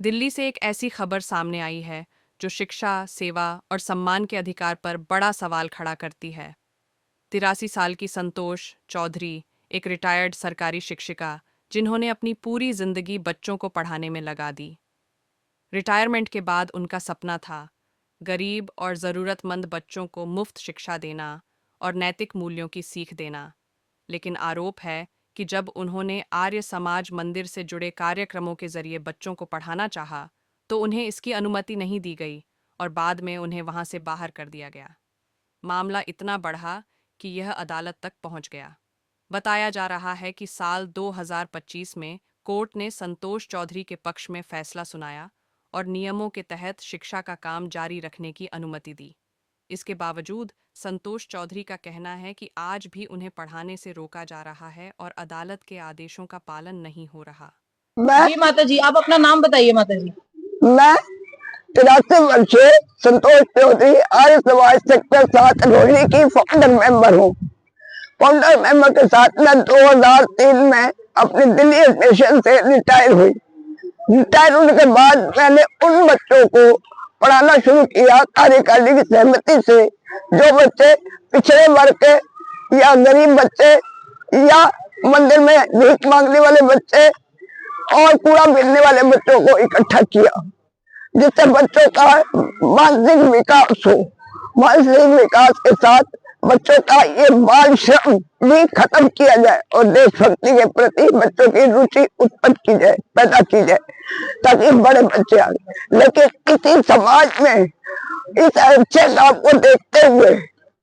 दिल्ली से एक ऐसी खबर सामने आई है जो शिक्षा, सेवा और सम्मान के अधिकार पर बड़ा सवाल खड़ा करती है। 83 साल की संतोष चौधरी, एक रिटायर्ड सरकारी शिक्षिका, जिन्होंने अपनी पूरी जिंदगी बच्चों को पढ़ाने में लगा दी। रिटायरमेंट के बाद उनका सपना था गरीब और ज़रूरतमंद बच्चों को मुफ्त शिक्षा देना और नैतिक मूल्यों की सीख देना। लेकिन आरोप है कि जब उन्होंने आर्य समाज मंदिर से जुड़े कार्यक्रमों के जरिए बच्चों को पढ़ाना चाहा, तो उन्हें इसकी अनुमति नहीं दी गई और बाद में उन्हें वहां से बाहर कर दिया गया। मामला इतना बढ़ा कि यह अदालत तक पहुंच गया। बताया जा रहा है कि साल 2025 में कोर्ट ने संतोष चौधरी के पक्ष में फैसला सुनाया और नियमों के तहत शिक्षा का काम जारी रखने की अनुमति दी। इसके बावजूद संतोष चौधरी का कहना है कि आज भी उन्हें पढ़ाने से रोका जा रहा है और अदालत के आदेशों का पालन नहीं हो रहा। जी माता जी, आप अपना नाम बताइए माता जी। मैं 83 वर्षीय संतोष चौधरी आर्य समाज सेक्टर 7 रोहिणी की फाउंडर मेंबर हूँ। फाउंडर मेंबर के साथ मैं 2003 में अपनी दिल्ली स्टेशन से रिटायर हुई। रिटायर होने के बाद मैंने उन बच्चों को पढ़ाना शुरू किया कार्यकारिणी की सहमति से, जो बच्चे पिछड़े वर्ग के या गरीब बच्चे या मंदिर में भीख मांगने वाले बच्चे और कूड़ा मिलने वाले बच्चों को इकट्ठा किया, जिससे बच्चों का मानसिक विकास हो। मानसिक विकास के साथ बच्चों का ये बाल श्रम भी खत्म किया जाए और देशभक्ति के प्रति बच्चों की रुचि उत्पन्न की जाए, पैदा की जाए, ताकि बड़े बच्चे आए। लेकिन इसी समाज में इस अच्छे काम को देखते हुए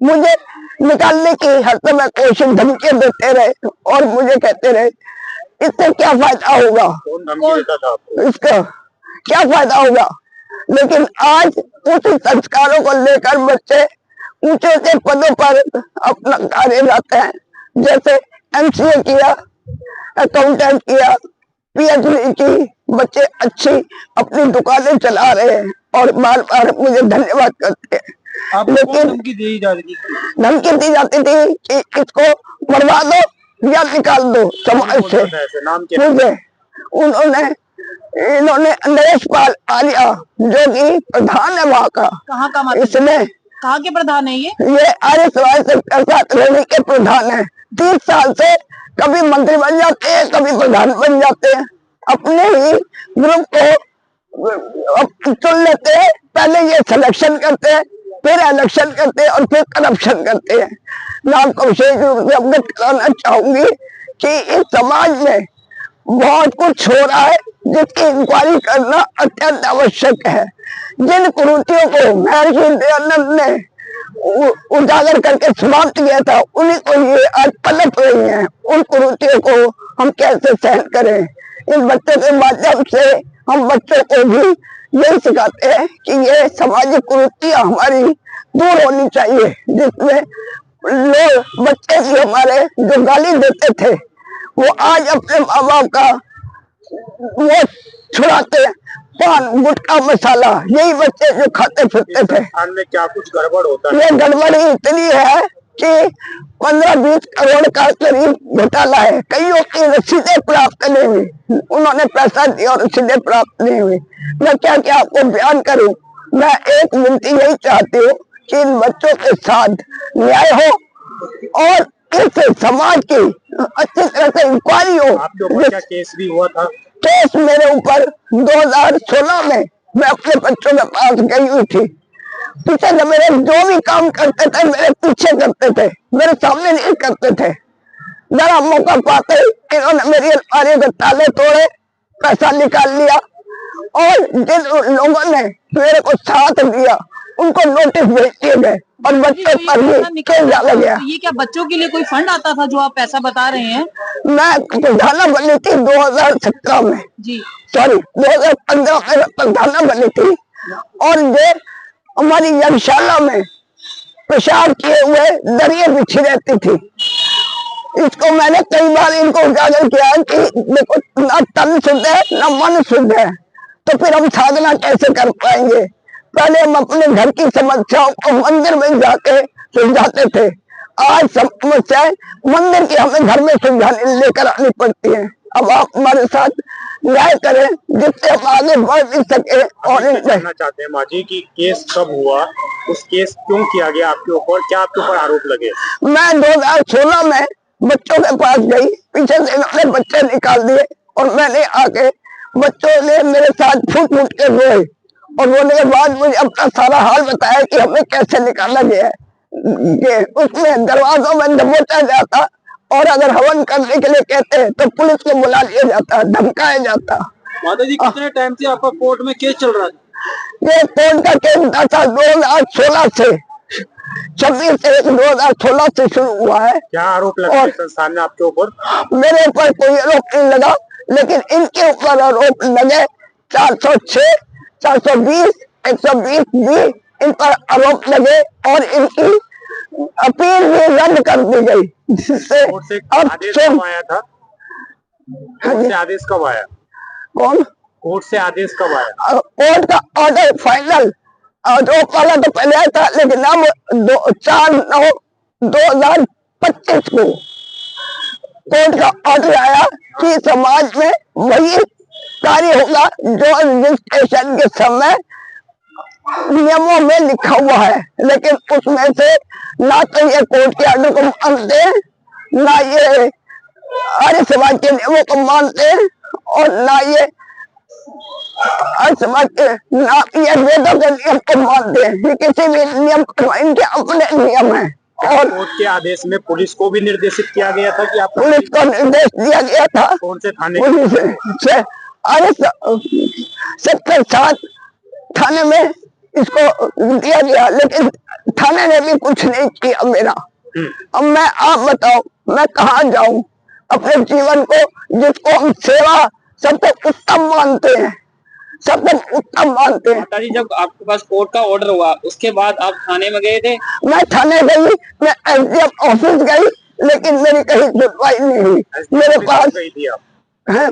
मुझे निकालने की हर समय कोशिश धमकियां देते रहे और मुझे कहते रहे इससे क्या फायदा होगा, इसका क्या फायदा होगा। लेकिन आज उस संस्कारों को लेकर बच्चे ऊंचे ऊंचे पदों पर अपना कार्यरत हैं, जैसे एमसीए किया, अकाउंटेंट किया, पीएचडी की, बच्चे अच्छी अपनी दुकानें चला रहे हैं और बार बार मुझे धन्यवाद करते हैं। लेकिन धमकी दी जाती थी कि इसको मरवा दो या निकाल दो समाज से। मुझे इन्होंने नरेश पाल आर्या, जो कि प्रधान है वहाँ का, कहाँ का इसने कहाँ के प्रधान है ये आर्य समाज सेक्टर 7 रोहिणी के प्रधान है। 30 साल से कभी मंत्री बन जाते हैं, कभी प्रधान बन जाते हैं, अपने ही ग्रुप को चुन लेते हैं। पहले ये सिलेक्शन करते हैं, फिर इलेक्शन करते हैं और फिर करप्शन करते हैं। मैं आपको विशेष रूप से अवगत कराना चाहूंगी कि इस समाज में बहुत कुछ हो रहा है, जिसकी इंक्वायरी करना अत्यंत आवश्यक है। जिन कुरीतियों को महर्षि दयानंद ने उजागर करके समाप्त किया था, उन्हीं को ये आज पलट रही हैं। उन कुरीतियों को हम कैसे सहन करें। इन बच्चों के माध्यम से हम बच्चों को भी यही सिखाते हैं कि ये सामाजिक कुरीतियां हमारी दूर होनी चाहिए, जिसमें लोग बच्चे भी हमारे जो गाली देते थे वो आज अपने माँ बाप का वो छुड़ाते हैं। पान, गुटखा, मसाला, यही बच्चे जो खाते फिरते थे। में क्या कुछ गड़बड़ होता है? ये गड़बड़ी इतनी है कि 15-20 करोड़ का करीब घोटाला है। कईयों की रसीदें प्राप्त नहीं हुई, उन्होंने पैसा दिया और रसीदें प्राप्त नहीं हुई। मैं क्या क्या आपको बयान करूं। मैं एक विनती यही चाहती हूँ कि इन बच्चों के साथ न्याय हो और इस समाज की अच्छी तरह से इंक्वायरी हो। आपके ऊपर क्या केस भी हुआ था? केस मेरे ऊपर 2016 में मैं अपने बच्चों के पास गई हुई थी। पीछे से मेरे जो भी काम करते थे मेरे पीछे करते थे, मेरे सामने नहीं करते थे। जरा मौका पाते इन्होंने मेरी अलमारी के ताले तोड़े, पैसा निकाल लिया और जिन लोगों ने मेरे को साथ दिया उनको नोटिस भेज दिए गए और बच्चों पर भी केस डाला गया। ये क्या बच्चों के लिए कोई फंड आता था जो आप पैसा बता रहे हैं? मैं प्रधाना बनी थी 2017 में, जी सॉरी 2015 में प्रधाना बनी थी और ये हमारी यज्ञशाला में प्रसार किए हुए दरिये बिछी रहती थी। इसको मैंने कई बार इनको उजागर किया कि देखो ना तन शुद्ध है ना मन शुद्ध है, तो फिर हम साधना कैसे कर पाएंगे। पहले हम अपने घर की समस्याओं को मंदिर में जाके सुलझाते थे, आज समस्याएं मंदिर की हमें घर में सुलझाने लेकर आनी पड़ती है। अब आप हमारे साथ न्याय करें जिससे हम आगे बढ़ भी सके। और क्या जानना चाहते हैं माँ जी कि केस कब हुआ, उस केस क्यों किया गया आपके ऊपर, क्या आपके ऊपर आरोप लगे? मैं 2016 में बच्चों के पास गई, पीछे से इन्होंने बच्चे निकाल दिए और मैंने आके बच्चों ने मेरे साथ फूट फूट के रोए और रोने के बाद मुझे अपना सारा हाल बताया कि हमें कैसे निकाला गया है। उसमें दरवाजों में दबोचा जाता और अगर हवन करने के लिए कहते हैं तो पुलिस को बुला लिया जाता, धमकाया जाता। माता जी कितने टाइम से आपका कोर्ट में केस चल रहा था? ये कोर्ट का केस था 2016 से, 26/1/2016 से शुरू हुआ है। क्या आरोप लगा और संस्थान ने आपके ऊपर? मेरे ऊपर कोई आरोप नहीं लगा, लेकिन इनके ऊपर आरोप लगे 406, 420, 120 भी इन पर आरोप लगे और इनकी अपील भी रद्द कर दी गई, जिससे कोर्ट से अब आदेश कब आया था? कोर्ट से आदेश कब आया? कौन कोर्ट से आदेश कब आया? कोर्ट का ऑर्डर फाइनल आरोप वाला तो पहले आया था, लेकिन अब 4/9/2025 को कोर्ट का ऑर्डर आया कि समाज में वही कार्य होगा जो रजिस्ट्रेशन के समय नियमों में लिखा हुआ है। लेकिन उसमें से ना तो ये कोर्ट के ऑर्डर को मानते हैं, ना ये आर्य समाज के नियमों को मानते हैं और ना ये समाज के ना ये वेदों के नियम को मानते हैं। ये किसी भी नियम को, इनके अपने नियम है। और कोर्ट के आदेश में पुलिस को भी निर्देशित किया गया था कि आप पुलिस को निर्देश दिया गया था, कौन से थाने? पुलिस से अरे सेक्टर 7 थाने में इसको दिया गया, लेकिन थाने ने भी कुछ नहीं किया मेरा। अब मैं, आप बताओ मैं कहाँ जाऊं अपने जीवन को, जिसको हम सेवा सबसे उत्तम मानते हैं, सबसे उत्तम मानते हैं। माता जी जब आपके पास कोर्ट का ऑर्डर हुआ उसके बाद आप थाने में गए थे? मैं थाने गई, मैं एसडीएम ऑफिस गई, लेकिन मेरी कहीं सुनवाई नहीं हुई। मेरे पास गई थी आप? है,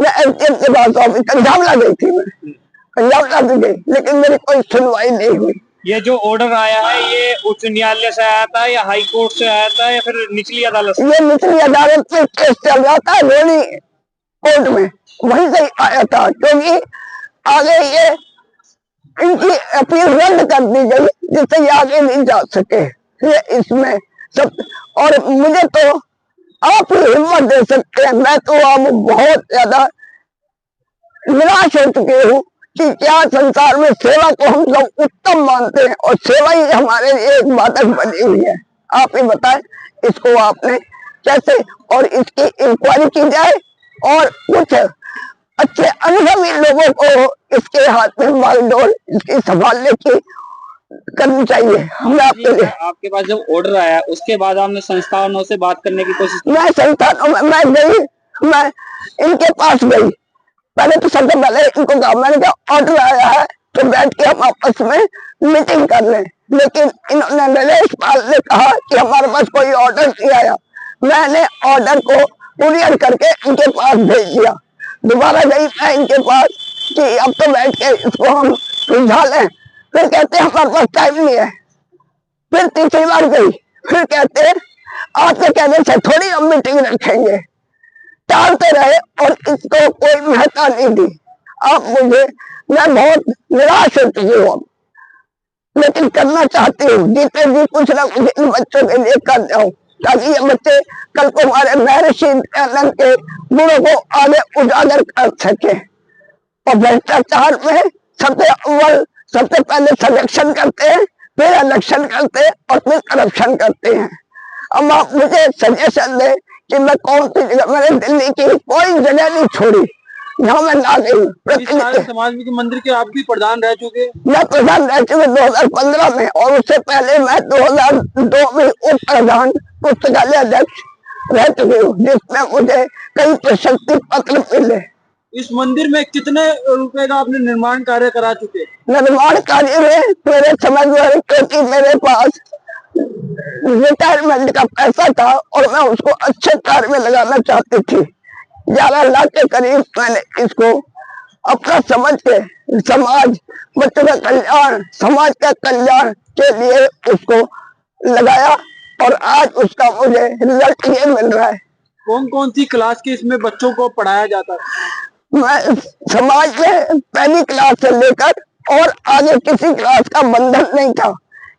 मैं एसडीएम के पास ऑफिस पंजाबला गई थी, मैं पंजाबला भी गई, लेकिन मेरी कोई सुनवाई नहीं हुई। ये जो ऑर्डर आया है ये उच्च न्यायालय से आया था या हाई कोर्ट से आया था या फिर निचली अदालत से? ये निचली अदालत में केस चल रहा था, रोनी कोर्ट में, वहीं से आया था, क्योंकि आगे ये इनकी अपील रद्द कर दी गई, जिससे ये आगे नहीं जा सके। ये इसमें सब, और मुझे तो आप ही हिम्मत दे सकते हैं। मैं तो अब बहुत ज्यादा निराश हो चुके हूँ कि क्या संसार में सेवा को हम लोग उत्तम मानते हैं और सेवा ही हमारे लिए एक बाधक बनी हुई है। आप ही बताएं इसको आपने कैसे, और इसकी इंक्वायरी की जाए और कुछ अच्छे अनुभवी लोगों को इसके हाथ में बागडोर इसकी संभालने की करनी चाहिए। हमें आपके पास जब ऑर्डर आया उसके बाद आपने संस्थानों से बात करने की कोशिश की? मैं संस्थानों में मैं गई, मैं इनके पास गई, पहले तो सबसे पहले इनको कहा, मैंने कहा ऑर्डर आया है तो बैठ के हम आपस में मीटिंग कर लें, लेकिन इन्होंने नरेश पाल ने कहा कि हमारे पास कोई ऑर्डर नहीं आया। मैंने ऑर्डर को कुरियर करके इनके पास भेज दिया। दोबारा गई मैं इनके पास कि अब तो बैठ के इसको हम सुलझा लें, फिर कहते हैं हमारे पास टाइम नहीं है। फिर तीसरी बार गई, फिर कहते हैं आपके कहने से थोड़ी हम मीटिंग रखेंगे। टालते रहे और इसको कोई महत्ता नहीं दी। अब मुझे, मैं बहुत निराश हो चुकी हूँ, लेकिन करना चाहती हूँ, जीते जी कुछ ना कुछ इन बच्चों के लिए कर जाऊं, ताकि ये बच्चे कल को हमारे महर्षि दयानंद के गुणों को आगे उजागर कर सके। और भ्रष्टाचार में सबसे अव्वल, सबसे पहले सिलेक्शन करते हैं, फिर इलेक्शन करते हैं और फिर करप्शन करते हैं। अब आप मुझे सजेशन दें कि मैं कौन सी जगह, मैंने दिल्ली की कोई जगह नहीं छोड़ी जहाँ मैं ना गई। समाज के मंदिर के आप भी प्रधान रह चुके? मैं प्रधान रह चुके 2015 में, और उससे पहले मैं 2002 में उप प्रधान पुस्तकालय अध्यक्ष रह चुकी हूँ, जिसमें मुझे कई प्रशस्ति पत्र मिले। इस मंदिर में कितने रुपए का आपने निर्माण कार्य करा चुके? निर्माण कार्य में मेरे समझ में, क्योंकि मेरे पास रिटायरमेंट का पैसा था और मैं उसको अच्छे कार्य में लगाना चाहती थी। 11 लाख के करीब मैंने इसको अपना समझ के समाज, बच्चों का कल्याण, समाज का कल्याण के लिए उसको लगाया और आज उसका मुझे रिजल्ट ये मिल रहा है। कौन कौन सी क्लास के इसमें बच्चों को पढ़ाया जाता है? मैं समाज में पहली क्लास से लेकर और आगे किसी क्लास का बंधन नहीं था,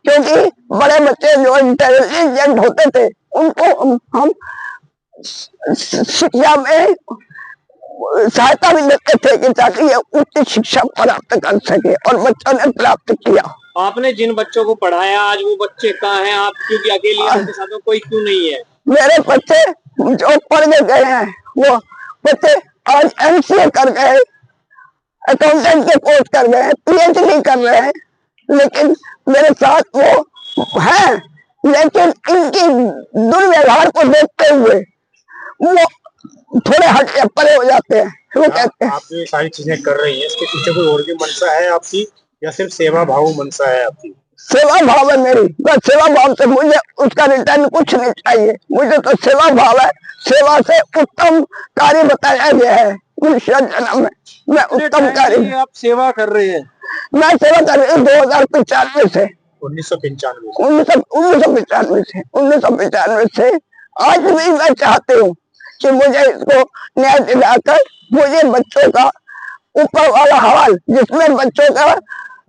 क्योंकि बड़े बच्चे जो इंटेलिजेंट होते थे उनको हम शिक्षा में सहायता भी देते थे कि ताकि ये उच्च शिक्षा प्राप्त कर सके, और बच्चों ने प्राप्त किया। आपने जिन बच्चों को पढ़ाया आज वो बच्चे कहाँ हैं? आप क्योंकि अकेली हैं, आपके साथ में कोई क्यों नहीं है? मेरे बच्चे जो पढ़ के गए हैं वो बच्चे आज एमसीए कर गए, अकाउंटेंट के कोर्स कर गए हैं, पीएचडी कर रहे हैं, लेकिन मेरे साथ वो हैं, लेकिन इनकी दुर्व्यवहार को देखते हुए वो थोड़े हट परे हो जाते हैं। वो कहते हैं आप ये सारी चीजें कर रही हैं, इसके पीछे कोई और भी मंशा है आपकी या सिर्फ सेवा भाव मंशा है आपकी? सेवा भाव है मेरी, बस सेवा भाव से मुझे उसका रिटर्न कुछ नहीं चाहिए, मुझे तो सेवा भाव है। सेवा से उत्तम कार्य बताया गया है मनुष्य जन्म में, मैं उत्तम कार्य। आप सेवा कर रहे हैं? मैं सेवा कर रही हूँ 2095 से, 1995 से आज भी मैं चाहती हूँ कि मुझे इसको न्याय दिलाकर मुझे बच्चों का ऊपर वाला हवाल, जिसमें बच्चों का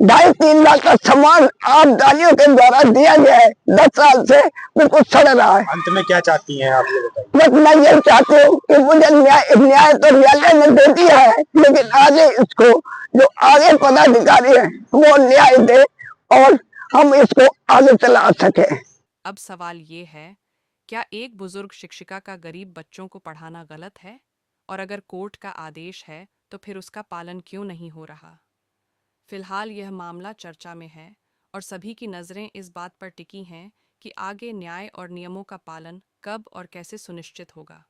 2.5-3 लाख का सामान आबदारियों के द्वारा दिया गया है, 10 साल से बिल्कुल सड़ रहा है। अंत में क्या चाहती हैं आप, ये बताइए? बस मैं ये चाहती हूँ कि मुझे न्याय तो न्यायालय ने दे दिया है, लेकिन आगे इसको जो आगे पदाधिकारी है वो न्याय दे और हम इसको आगे चला सके। अब सवाल ये है, क्या एक बुजुर्ग शिक्षिका का गरीब बच्चों को पढ़ाना गलत है? और अगर कोर्ट का आदेश है तो फिर उसका पालन क्यों नहीं हो रहा? फिलहाल यह मामला चर्चा में है और सभी की नज़रें इस बात पर टिकी हैं कि आगे न्याय और नियमों का पालन कब और कैसे सुनिश्चित होगा।